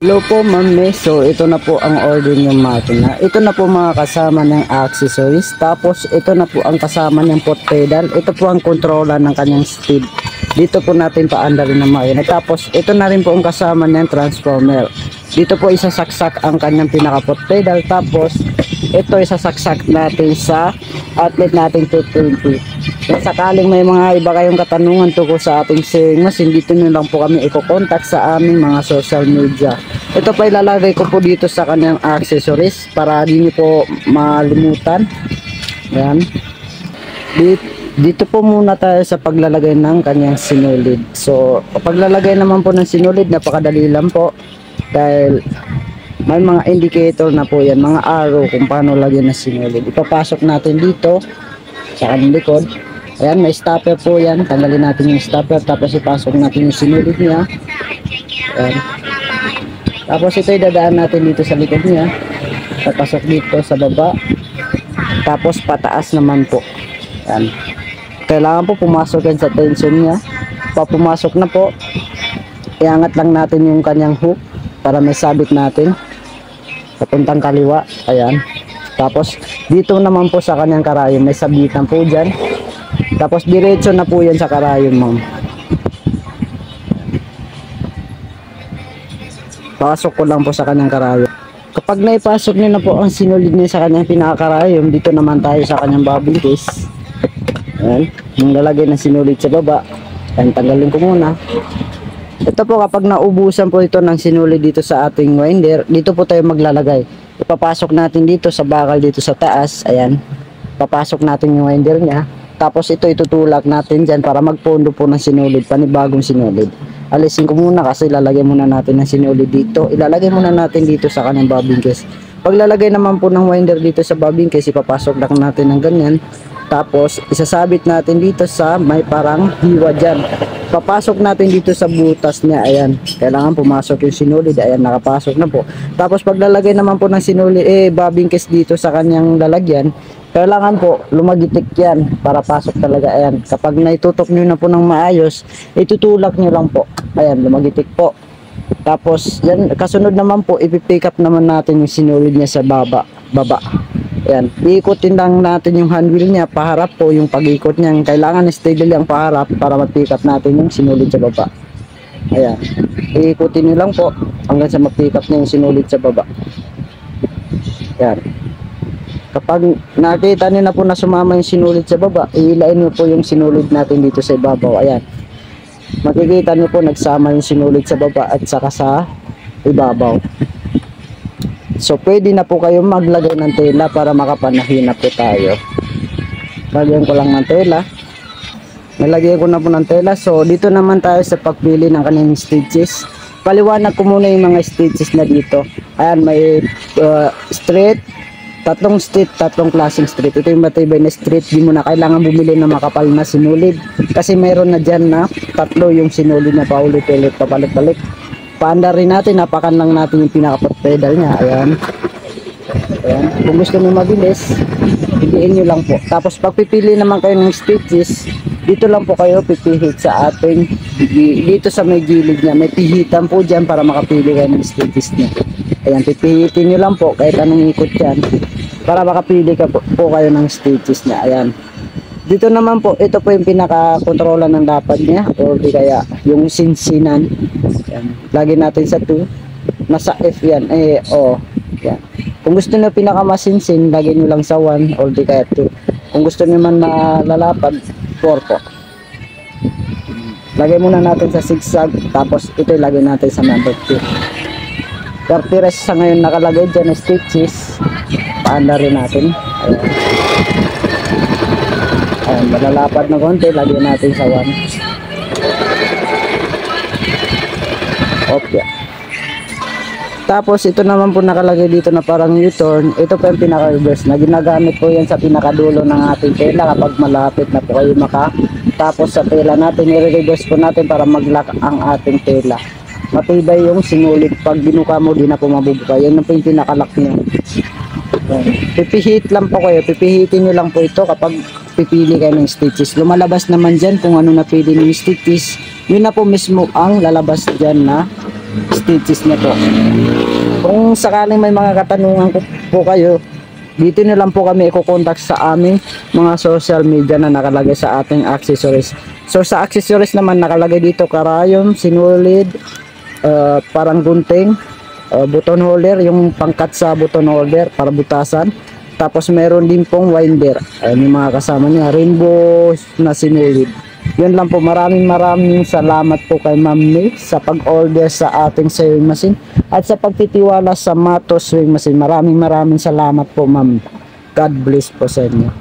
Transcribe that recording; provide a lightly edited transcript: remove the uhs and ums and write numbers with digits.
Hello po Ma'am May. So ito na po ang order ng makina. Ito na po mga kasama ng accessories. Tapos ito na po ang kasama ng foot pedal. Ito po ang controller ng kanyang speed. Dito po natin paandarin ng makina. Tapos ito na rin po ang kasama ng transformer. Dito po isasaksak ang kanyang pinaka foot pedal. Tapos ito isasaksak natin sa outlet natin 220. Kung sakaling may mga iba kayong katanungan tungkol sa ating sewing machine, dito nyo lang po kami i-contact sa aming mga social media. Ito pa ilalagay ko po dito sa kanyang accessories para di nyo po malimutan. Yan. Dito po muna tayo sa paglalagay ng kanyang sinulid. So paglalagay naman po ng sinulid, napakadali lang po. Dahil may mga indicator na po yan, mga arrow kung paano lagyan ng sinulid. Ipapasok natin dito sa kanyang likod. Ayan, may stopper po yan. Tanggalin natin yung stopper, tapos ipasok natin yung sinulid niya. Ayan. Tapos ito idadaan natin dito sa likod niya. Papasok dito sa baba. Tapos pataas naman po. Ayan. Kailangan po pumasok yan sa tension niya. Pumasok na po, iangat lang natin yung kanyang hook para may sabit natin papuntang kaliwa. Ayan. Tapos dito naman po sa kanyang karayom may sabitan po dyan. Tapos diretso na po yan sa karayom, ma'am. Pasok ko lang po sa kanyang karayom. Kapag naipasok niyo na po ang sinulid niya sa kanyang pinakakarayom, dito naman tayo sa kanyang bobbin case. Ayan, yung lalagay ng sinulid sa baba. Ayan, tanggalin ko muna. Ito po, kapag naubusan po ito ng sinulid dito sa ating winder, dito po tayo maglalagay. Ipapasok natin dito sa bakal dito sa taas. Ayan, papasok natin yung winder niya. Tapos ito itutulak natin dyan para magpondo po ng sinulid, panibagong sinulid. Alisin ko muna kasi ilalagay muna natin ng sinulid dito. Ilalagay muna natin dito sa kanyang bobbin case. Paglalagay naman po ng winder dito sa bobbin case, ipapasok lang natin ng ganyan. Tapos isasabit natin dito sa may parang hiwa dyan. Papasok natin dito sa butas niya. Ayan, kailangan pumasok yung sinulid. Ayan, nakapasok na po. Tapos paglalagay naman po ng sinulid, bobbin case dito sa kanyang lalagyan, kailangan po lumagitik yan para pasok talaga. Ayan, kapag naitutok nyo na po ng maayos, itutulak nyo lang po. Ayan, lumagitik po. Tapos yan, kasunod naman po, ipipick up naman natin yung sinulid niya sa baba. Ayan, iikutin lang natin yung handwheel niya paharap po. Yung pag-ikot niya, kailangan steady ang paharap para mag-pick up natin yung sinulid sa baba. Ayan, iikutin nyo lang po hanggang sa mag-pick up niya yung sinulid sa baba. Ayan. Kapag nakita niyo na po na sumama yung sinulid sa baba, ihilain niyo po yung sinulid natin dito sa ibabaw. Ayan, makikita niyo po nagsama yung sinulid sa baba at saka sa ibabaw. So pwede na po kayo maglagay ng tela para makapanahin na po tayo. Lagyan ko lang ng tela. Nalagyan ko na po ng tela. So dito naman tayo sa pagpili ng kanyang stitches. Paliwanag ko muna yung mga stitches na dito. Ayan, may straight, tatlong klaseng straight. Ito yung matibay na straight. Di mo na kailangan bumili ng makapal na sinulid kasi mayroon na dyan na tatlo yung sinulid na paulit-ulit, papalit-balik. Paandar rin natin, napakan lang natin yung pinaka-foot pedal nya. Ayan. Ayan. Kung gusto nyo mabilis, piliin nyo lang po. Tapos pagpipili naman kayo ng stitches, dito lang po kayo pipihit sa ating dito sa may gilid nya. May pihitan po dyan para makapili kayo ng stitches nya. Ayan, pipihitin nyo lang po kahit anong ikot yan para makapili ka po kayo ng stitches nya. Ayan. Dito naman po, ito po yung pinaka-kontrola ng lapad niya o di kaya yung sinsinan. Ayan. Lagi natin sa 2. Nasa F yan. Yan. Kung gusto nyo pinaka-masinsin, lagay nyo lang sa 1 o di kaya 2. Kung gusto nyo man malalapad, 4 po. Lagay muna natin sa zigzag. Tapos ito ilagay natin sa number 2. 30 rest sa ngayon nakalagay dyan na stitches. Paanda rin natin. Ayan. Ayan, malalapad na konti, lagyan natin sa 1. Okay. Tapos ito naman po nakalagay dito na parang U-turn. Ito po yung pinaka-reverse na ginagamit po yan sa pinakadulo ng ating tela kapag malapit na po kayo makatapos sa tela natin. I-reverse po natin para mag-lock ang ating tela. Matibay yung sinulid. Pag binuka mo, di na po mabubuka. Yan po yung pinaka-lock niya. Pipihit lang po kayo, pipihitin nyo lang po ito kapag pipili kayo ng stitches. Lumalabas naman dyan kung ano napili ng stitches, yun na po mismo ang lalabas dyan na stitches na po. Kung sakaling may mga katanungan po kayo, dito na lang po kami i-contact sa aming mga social media na nakalagay sa ating accessories. So sa accessories naman nakalagay dito karayom, sinulid, parang gunting, button holder, yung pangkat sa button holder para butasan. Tapos meron din pong winder. Ayun yung mga kasama niya, rainbow na sinulid. Yun lang po, maraming salamat po kay Ma'am May sa pag-order sa ating sewing machine at sa pagtitiwala sa Matos Sewing Machine. Maraming salamat po, Ma'am. God bless po sa inyo.